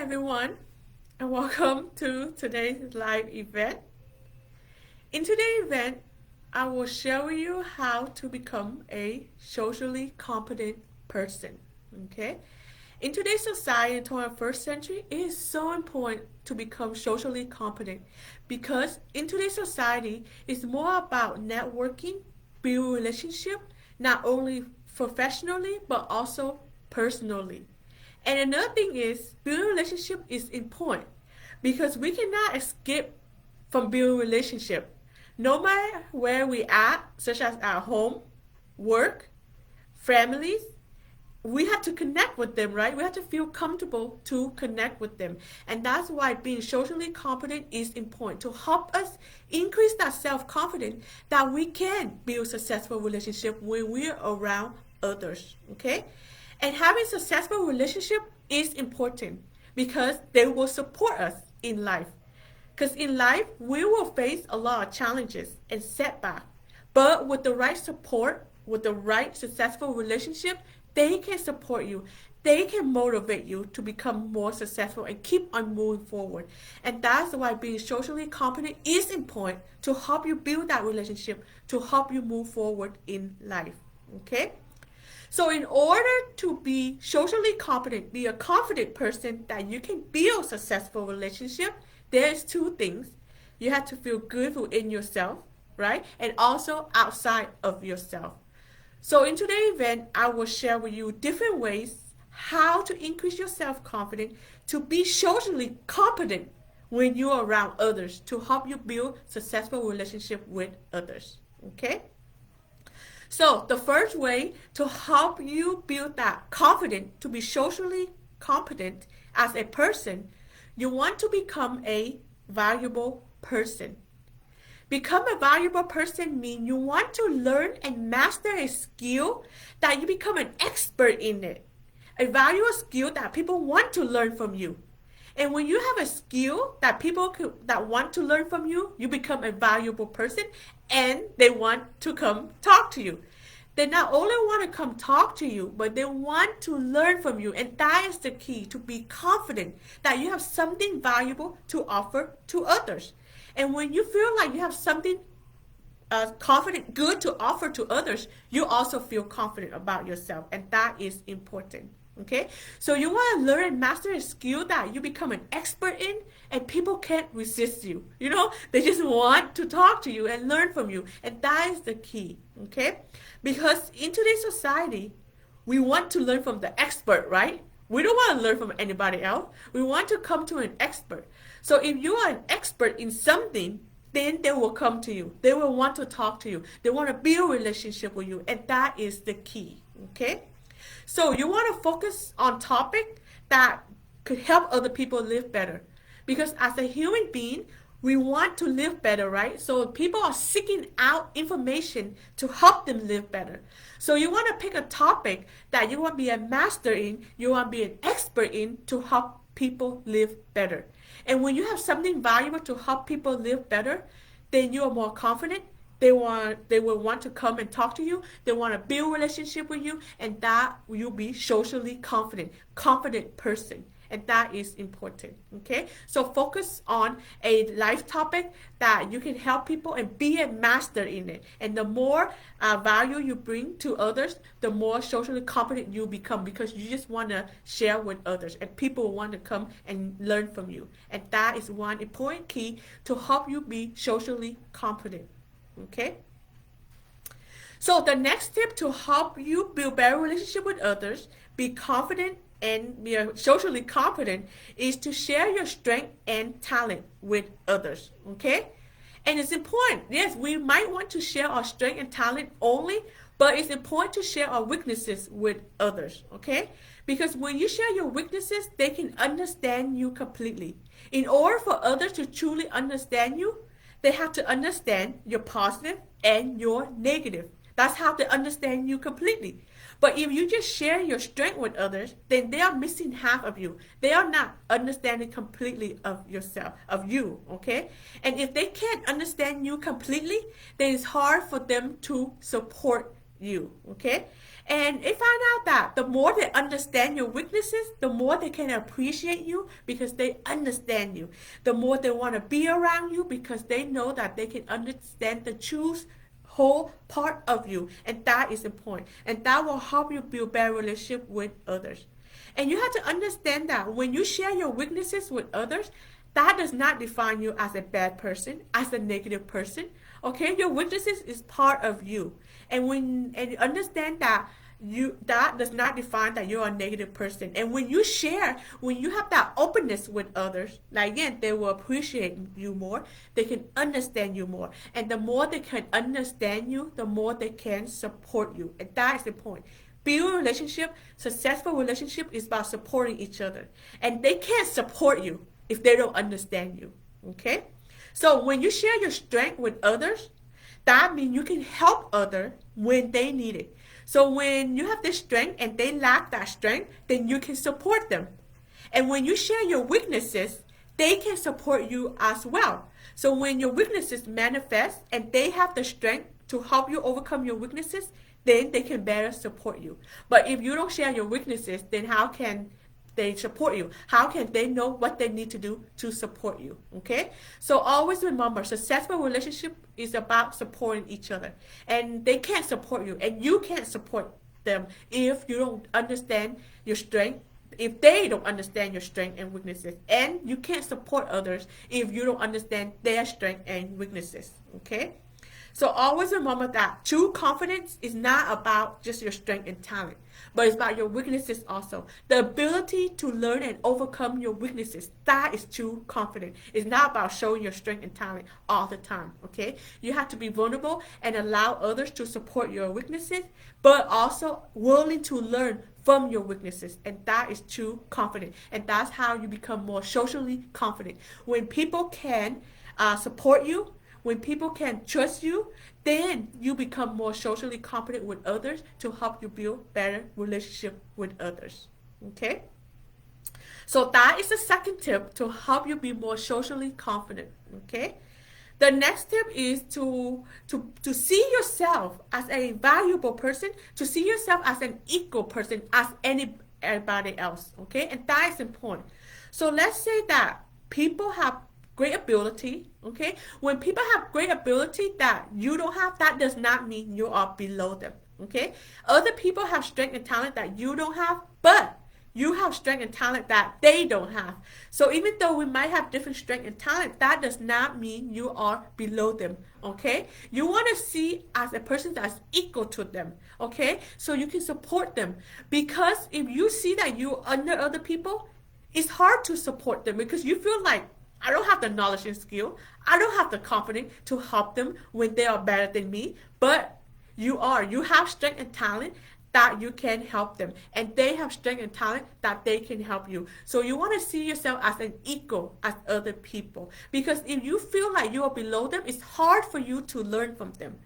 everyone, and welcome to today's live event. In today's event, I will show you how to become a socially competent person. Okay? In today's society, in the 21st century, it is so important to become socially competent because in today's society, it's more about networking, build relationship, not only professionally but also personally. And another thing is building relationship is important because we cannot escape from building relationship. No matter where we at, such as our home, work, families, we have to connect with them, right? We have to feel comfortable to connect with them. And that's why being socially competent is important to help us increase that self-confidence that we can build successful relationship when we're around others, okay? And having successful relationship is important because they will support us in life. Because in life, we will face a lot of challenges and setbacks. But with the right support, with the right successful relationship, they can support you. They can motivate you to become more successful and keep on moving forward. And that's why being socially competent is important to help you build that relationship, to help you move forward in life. Okay? So in order to be socially competent, be a confident person that you can build successful relationship, there's two things. You have to feel good within yourself, right? And also outside of yourself. So in today's event, I will share with you different ways how to increase your self-confidence to be socially competent when you're around others to help you build successful relationship with others. Okay? So the first way to help you build that confidence to be socially competent as a person, you want to become a valuable person. Become a valuable person means you want to learn and master a skill that you become an expert in it. A valuable skill that people want to learn from you. And when you have a skill that that want to learn from you, you become a valuable person and they want to come talk to you. They not only want to come talk to you, but they want to learn from you. And that is the key, to be confident that you have something valuable to offer to others. And when you feel like you have something confident, good to offer to others, you also feel confident about yourself. And that is important. Okay, so you want to learn and master a skill that you become an expert in, and people can't resist you. You know, they just want to talk to you and learn from you, and that is the key. Okay, because in today's society, we want to learn from the expert, right? We don't want to learn from anybody else. We want to come to an expert. So if you are an expert in something, then they will come to you. They will want to talk to you. They want to build a relationship with you, and that is the key. Okay. So you want to focus on topic that could help other people live better. Because as a human being, we want to live better, right? So people are seeking out information to help them live better. So you want to pick a topic that you want to be a master in, you want to be an expert in to help people live better. And when you have something valuable to help people live better, then you are more confident. They will want to come and talk to you. They want to build a relationship with you, and that you'll be socially confident person. And that is important. Okay? So focus on a life topic that you can help people and be a master in it. And the more value you bring to others, the more socially competent you become because you just want to share with others and people want to come and learn from you. And that is one important key to help you be socially competent. Okay, so the next tip to help you build better relationship with others, be confident and be socially competent is to share your strength and talent with others. Okay, and it's important. Yes, we might want to share our strength and talent only, but it's important to share our weaknesses with others. Okay, because when you share your weaknesses, they can understand you completely. In order for others to truly understand you, they have to understand your positive and your negative. That's how they understand you completely. But if you just share your strength with others, then they are missing half of you. They are not understanding completely of yourself, of you, okay? And if they can't understand you completely, then it's hard for them to support you, okay? And they find out that the more they understand your weaknesses, the more they can appreciate you because they understand you. The more they want to be around you because they know that they can understand the truth whole part of you, and that is important, and that will help you build better relationship with others. And you have to understand that when you share your weaknesses with others, that does not define you as a bad person, as a negative person. Okay, your weaknesses is part of you, and you understand that that does not define that you're a negative person. And when you share, when you have that openness with others, like again, they will appreciate you more, they can understand you more, and the more they can understand you, the more they can support you, and that is the point. Build a relationship, successful relationship is about supporting each other, and they can't support you if they don't understand you. Okay, so when you share your strength with others, that means you can help others when they need it. So when you have this strength and they lack that strength, then you can support them. And when you share your weaknesses, they can support you as well. So when your weaknesses manifest and they have the strength to help you overcome your weaknesses, then they can better support you. But if you don't share your weaknesses, then how can they support you? How can they know what they need to do to support you? Okay, so always remember, successful relationship is about supporting each other, and they can't support you and you can't support them if you don't understand your strength, if they don't understand your strength and weaknesses, and you can't support others if you don't understand their strength and weaknesses. Okay, so always remember that true confidence is not about just your strength and talent, but it's about your weaknesses also. The ability to learn and overcome your weaknesses, that is true confidence. It's not about showing your strength and talent all the time, okay? You have to be vulnerable and allow others to support your weaknesses, but also willing to learn from your weaknesses, and that is true confidence. And that's how you become more socially confident. When people can support you, when people can trust you, then you become more socially competent with others to help you build better relationship with others. Okay? So that is the second tip to help you be more socially confident. Okay? The next tip is to see yourself as a valuable person, to see yourself as an equal person as anybody else. Okay? And that is important. So let's say that people have great ability, okay? When people have great ability that you don't have, that does not mean you are below them, okay? Other people have strength and talent that you don't have, but you have strength and talent that they don't have. So even though we might have different strength and talent, that does not mean you are below them, okay? You want to see as a person that's equal to them, okay? So you can support them, because if you see that you're under other people, it's hard to support them because you feel like, I don't have the knowledge and skill. I don't have the confidence to help them when they are better than me. But you are. You have strength and talent that you can help them. And they have strength and talent that they can help you. So you want to see yourself as an equal as other people. Because if you feel like you are below them, it's hard for you to learn from them.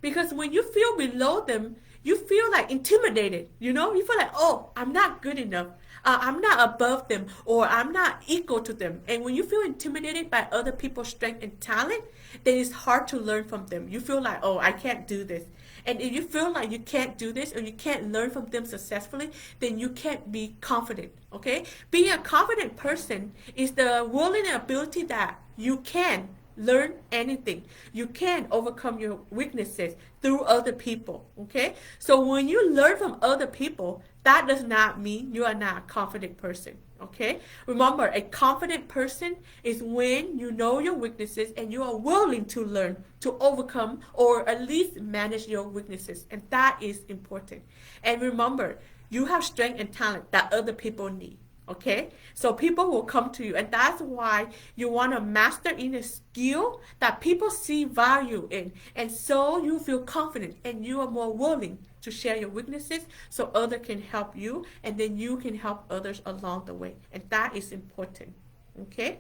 Because when you feel below them, you feel like intimidated. You know, you feel like, oh, I'm not good enough. I'm not above them, or I'm not equal to them. And when you feel intimidated by other people's strength and talent, then it's hard to learn from them. You feel like, oh, I can't do this. And if you feel like you can't do this or you can't learn from them successfully, then you can't be confident, okay? Being a confident person is the willing and ability that you can learn anything. You can overcome your weaknesses through other people, okay? So when you learn from other people, that does not mean you are not a confident person, okay? Remember, a confident person is when you know your weaknesses and you are willing to learn to overcome or at least manage your weaknesses, and that is important. And remember, you have strength and talent that other people need. Okay, so people will come to you, and that's why you want to master in a skill that people see value in, and so you feel confident and you are more willing to share your weaknesses so others can help you, and then you can help others along the way, and that is important. Okay,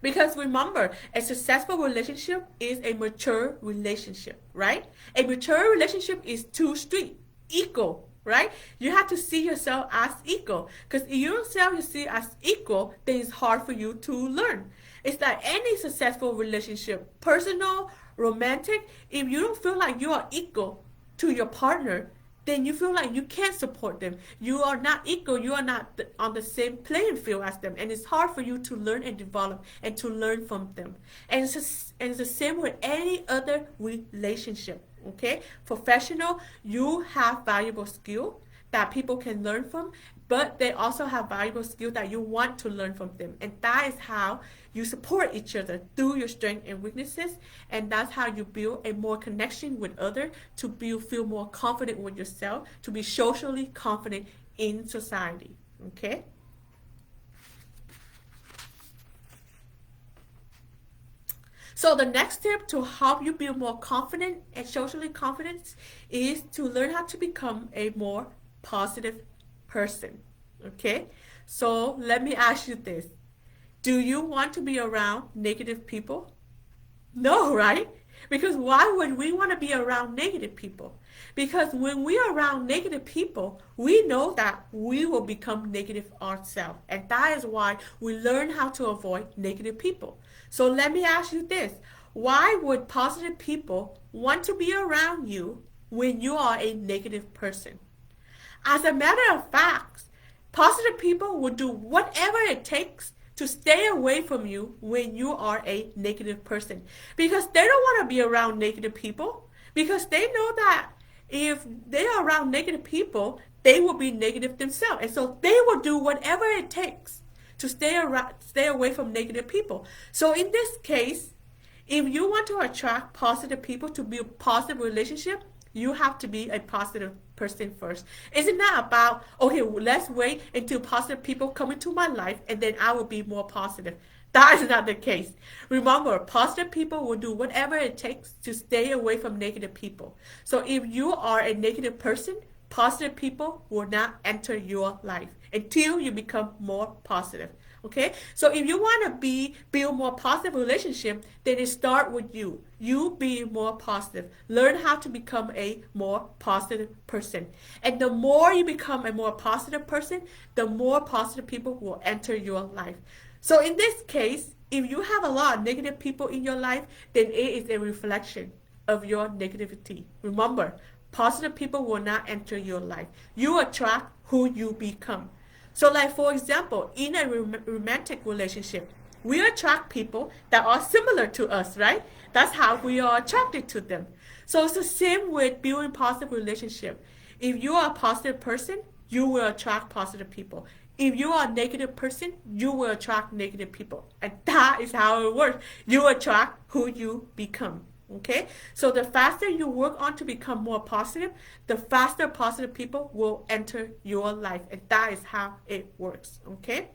because remember, a successful relationship is a mature relationship, right? A mature relationship is two-street, equal. Right? You have to see yourself as equal. Because if you don't see yourself as equal, then it's hard for you to learn. It's like any successful relationship, personal, romantic, if you don't feel like you are equal, to your partner, then you feel like you can't support them. You are not equal. You are not on the same playing field as them. And it's hard for you to learn and develop and to learn from them. And it's the same with any other relationship. Okay? Professional, you have valuable skill that people can learn from, but they also have valuable skill that you want to learn from them. And that is how you support each other through your strengths and weaknesses. And that's how you build a more connection with others, to feel more confident with yourself, to be socially confident in society. Okay? So the next step to help you build more confident and socially confident is to learn how to become a more positive person. Okay? So let me ask you this. Do you want to be around negative people? No, right? Because why would we want to be around negative people? Because when we are around negative people, we know that we will become negative ourselves. And that is why we learn how to avoid negative people. So let me ask you this. Why would positive people want to be around you when you are a negative person? As a matter of fact, positive people will do whatever it takes to stay away from you when you are a negative person, because they don't want to be around negative people, because they know that if they are around negative people, they will be negative themselves, and so they will do whatever it takes to stay away from negative people. So in this case, if you want to attract positive people to build positive relationship, you have to be a positive person first. It's not about, okay, let's wait until positive people come into my life and then I will be more positive. That is not the case. Remember, positive people will do whatever it takes to stay away from negative people. So if you are a negative person, positive people will not enter your life until you become more positive. Okay, so if you want to build more positive relationship, then it start with you. You be more positive. Learn how to become a more positive person. And the more you become a more positive person, the more positive people will enter your life. So in this case, if you have a lot of negative people in your life, then it is a reflection of your negativity. Remember, positive people will not enter your life. You attract who you become. So like, for example, in a romantic relationship, we attract people that are similar to us, right? That's how we are attracted to them. So it's the same with building positive relationship. If you are a positive person, you will attract positive people. If you are a negative person, you will attract negative people. And that is how it works. You attract who you become. Okay, so the faster you work on to become more positive, the faster positive people will enter your life, and that is how it works. Okay,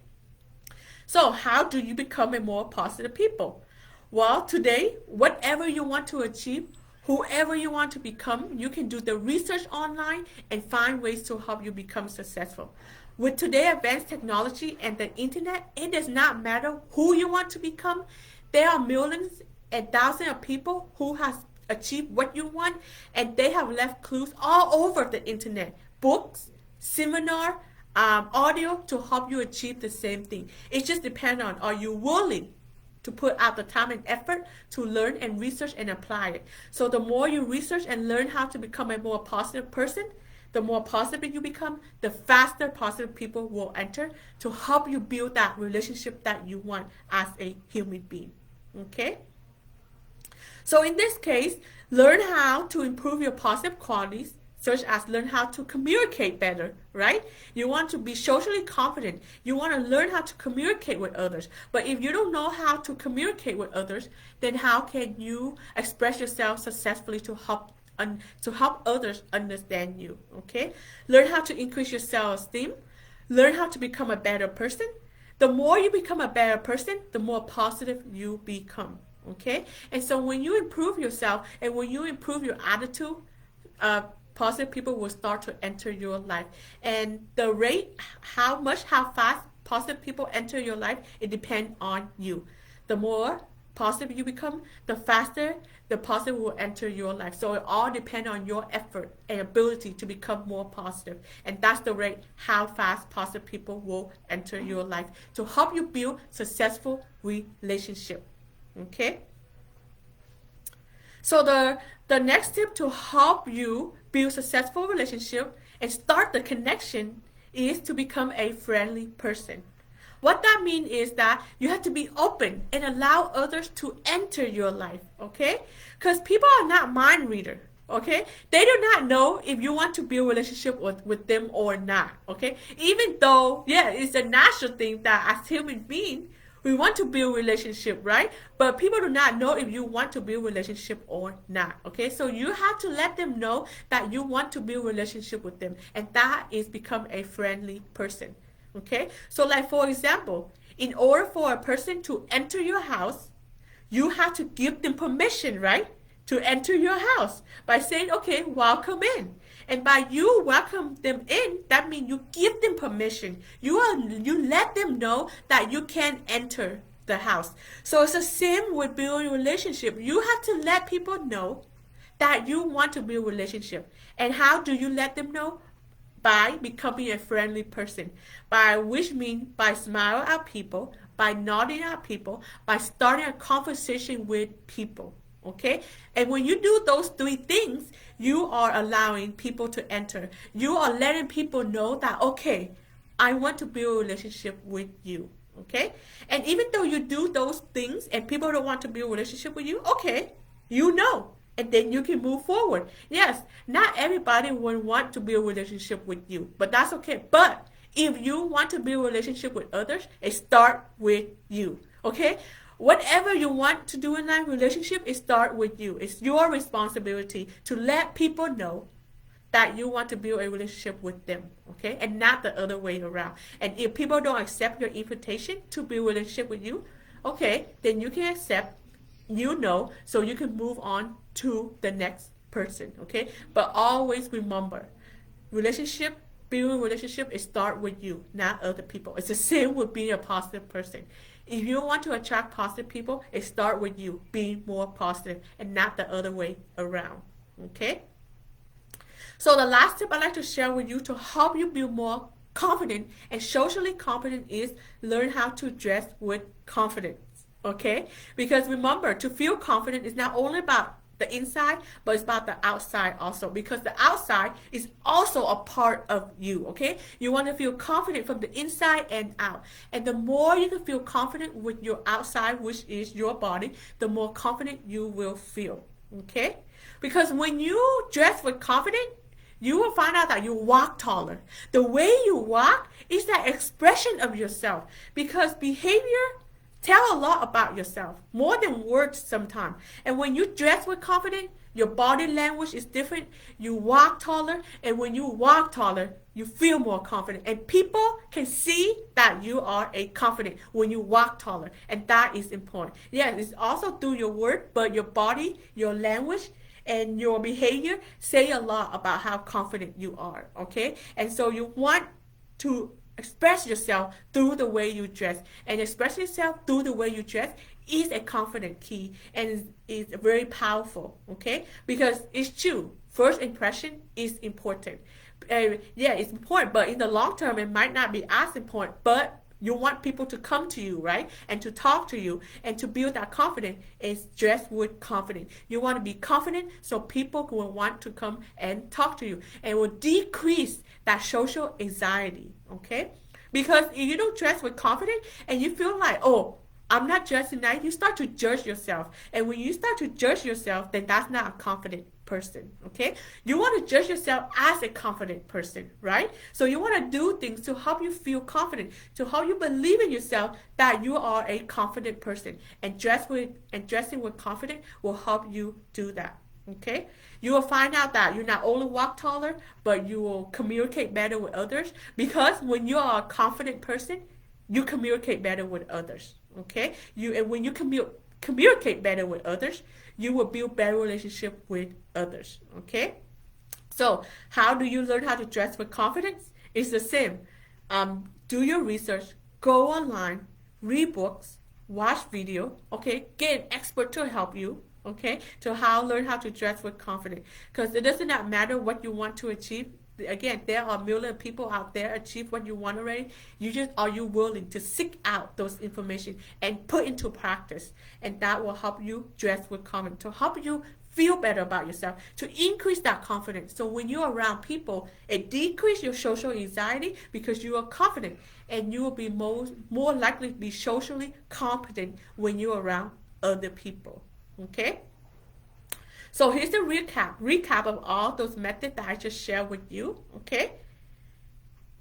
so how do you become a more positive people? Well, today, whatever you want to achieve, whoever you want to become, you can do the research online and find ways to help you become successful. With today's advanced technology and the internet, it does not matter who you want to become. There are millions and thousands of people who has achieved what you want, and they have left clues all over the internet, books, seminar, audio, to help you achieve the same thing. It just depends on, are you willing to put out the time and effort to learn and research and apply it. So the more you research and learn how to become a more positive person, the more positive you become, the faster positive people will enter to help you build that relationship that you want as a human being. Okay? So in this case, learn how to improve your positive qualities, such as learn how to communicate better, right? You want to be socially confident. You want to learn how to communicate with others. But if you don't know how to communicate with others, then how can you express yourself successfully to help others understand you? Okay? Learn how to increase your self-esteem. Learn how to become a better person. The more you become a better person, the more positive you become. Okay, and so when you improve yourself and when you improve your attitude, positive people will start to enter your life. And the rate, how fast positive people enter your life, it depends on you. The more positive you become, the faster the positive will enter your life. So it all depends on your effort and ability to become more positive. And that's the rate how fast positive people will enter your life to help you build successful relationship. Okay, so the next tip to help you build successful relationship and start the connection is to become a friendly person. What that means is that you have to be open and allow others to enter your life, okay? Because people are not mind readers, okay? They do not know if you want to build a relationship with them or not, okay? Even though, yeah, it's a natural thing that as human beings, we want to build relationship, right? But people do not know if you want to build relationship or not, okay? So you have to let them know that you want to build relationship with them, and that is become a friendly person. Okay, so like for example, in order for a person to enter your house, you have to give them permission, right? To enter your house by saying, okay, welcome in. And by you welcome them in, that means you give them permission. You let them know that you can enter the house. So it's the same with building a relationship. You have to let people know that you want to build a relationship. And how do you let them know? By becoming a friendly person, by which means by smiling at people, by nodding at people, by starting a conversation with people. Okay, and when you do those three things, you are allowing people to enter. You are letting people know that, okay, I want to build a relationship with you. Okay, and even though you do those things and people don't want to build a relationship with you, okay, you know, and then you can move forward. Yes, not everybody will want to build a relationship with you, but that's okay. But if you want to build a relationship with others, it start with you. Okay, whatever you want to do in life, relationship, it start with you. It's your responsibility to let people know that you want to build a relationship with them, okay, and not the other way around. And if people don't accept your invitation to build a relationship with you, okay, then you can accept, you know, so you can move on to the next person, okay? But always remember, relationship, building a relationship, it start with you, not other people. It's the same with being a positive person. If you want to attract positive people, it start with you being more positive and not the other way around, okay? So the last tip I'd like to share with you to help you build more confident and socially competent is learn how to dress with confidence. Okay? Because remember, to feel confident is not only about the inside, but it's about the outside also. Because the outside is also a part of you. Okay? You want to feel confident from the inside and out. And the more you can feel confident with your outside, which is your body, the more confident you will feel. Okay? Because when you dress with confidence, you will find out that you walk taller. The way you walk is that expression of yourself. Because behavior tell a lot about yourself, more than words sometimes. And when you dress with confidence, your body language is different. You walk taller, and when you walk taller, you feel more confident. And people can see that you are a confident when you walk taller, and that is important. Yes, it's also through your word, but your body, your language, and your behavior say a lot about how confident you are, okay? And so you want to express yourself through the way you dress, and express yourself through the way you dress is a confident key, and is very powerful, okay? Because it's true, first impression is important. Yeah, it's important, but in the long term it might not be as important, but you want people to come to you, right? And to talk to you, and to build that confidence is dress with confidence. You want to be confident so people will want to come and talk to you, and will decrease that social anxiety, okay? Because if you don't dress with confidence and you feel like, oh, I'm not dressing nice, you start to judge yourself. And when you start to judge yourself, then that's not a confident person, okay? You want to judge yourself as a confident person, right? So you want to do things to help you feel confident, to help you believe in yourself that you are a confident person. And dressing with confidence will help you do that, okay? You will find out that you not only walk taller, but you will communicate better with others, because when you are a confident person, you communicate better with others, okay? And when you communicate better with others, you will build better relationship with others, okay? So how do you learn how to dress with confidence? It's the same. Do your research, go online, read books, watch video, okay? Get an expert to help you, okay? To learn how to dress with confidence. Because it does not matter what you want to achieve. Again, there are a million people out there achieve what you want already. Are you willing to seek out those information and put into practice? And that will help you dress with confidence, to help you feel better about yourself, to increase that confidence. So when you're around people, it decreases your social anxiety because you are confident, and you will be more likely to be socially competent when you're around other people. Okay? So here's the recap of all those methods that I just shared with you. Okay?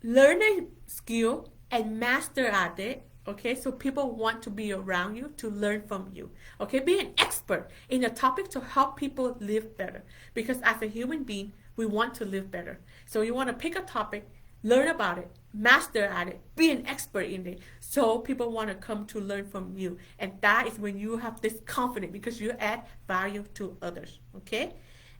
Learn a skill and master at it. Okay, so people want to be around you to learn from you. Okay, be an expert in a topic to help people live better, because as a human being we want to live better. So you want to pick a topic, learn about it, master at it, be an expert in it, so people want to come to learn from you. And that is when you have this confidence, because you add value to others. Okay,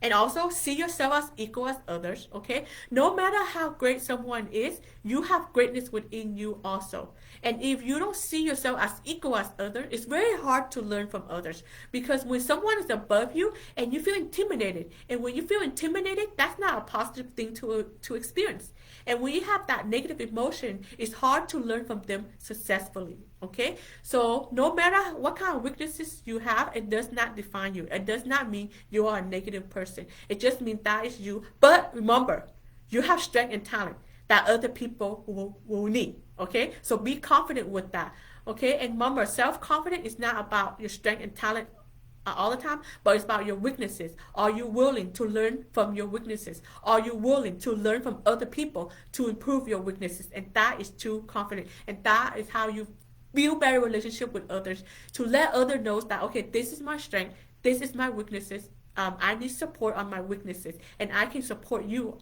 and also see yourself as equal as others. Okay, no matter how great someone is, you have greatness within you also. And if you don't see yourself as equal as others, it's very hard to learn from others, because when someone is above you and you feel intimidated, and when you feel intimidated, that's not a positive thing to experience. And when you have that negative emotion, it's hard to learn from them successfully. Okay, so no matter what kind of weaknesses you have, it does not define you. It does not mean you are a negative person. It just means that is you. But remember, you have strength and talent that other people will need. Okay, so be confident with that. Okay, and remember, self-confidence is not about your strength and talent all the time, but it's about your weaknesses. Are you willing to learn from your weaknesses? Are you willing to learn from other people to improve your weaknesses? And that is true confidence, and that is how you build better relationship with others, to let others know that, okay, this is my strength, this is my weaknesses. I need support on my weaknesses, and I can support you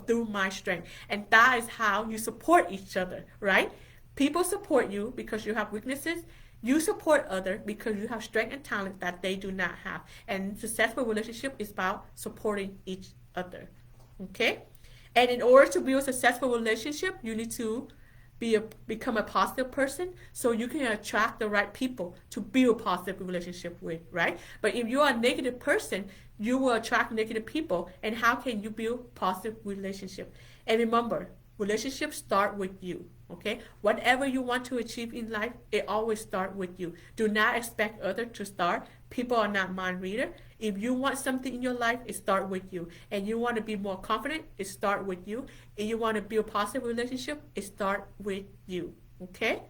through my strength. And that is how you support each other, right? People support you because you have weaknesses. You support others because you have strength and talent that they do not have. And successful relationship is about supporting each other. Okay? And in order to build a successful relationship, you need to become a positive person, so you can attract the right people to build a positive relationship with, right? But if you are a negative person, you will attract negative people. And how can you build positive relationship? And remember, relationships start with you. Okay, whatever you want to achieve in life, it always starts with you. Do not expect others to start. People are not mind reader. If you want something in your life, it starts with you. And you want to be more confident, it starts with you. And you want to build a positive relationship, it starts with you. Okay,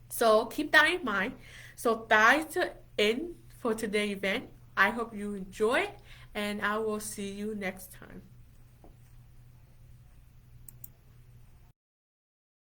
so keep that in mind. So that is the end for today's event. I hope you enjoy, and I will see you next time.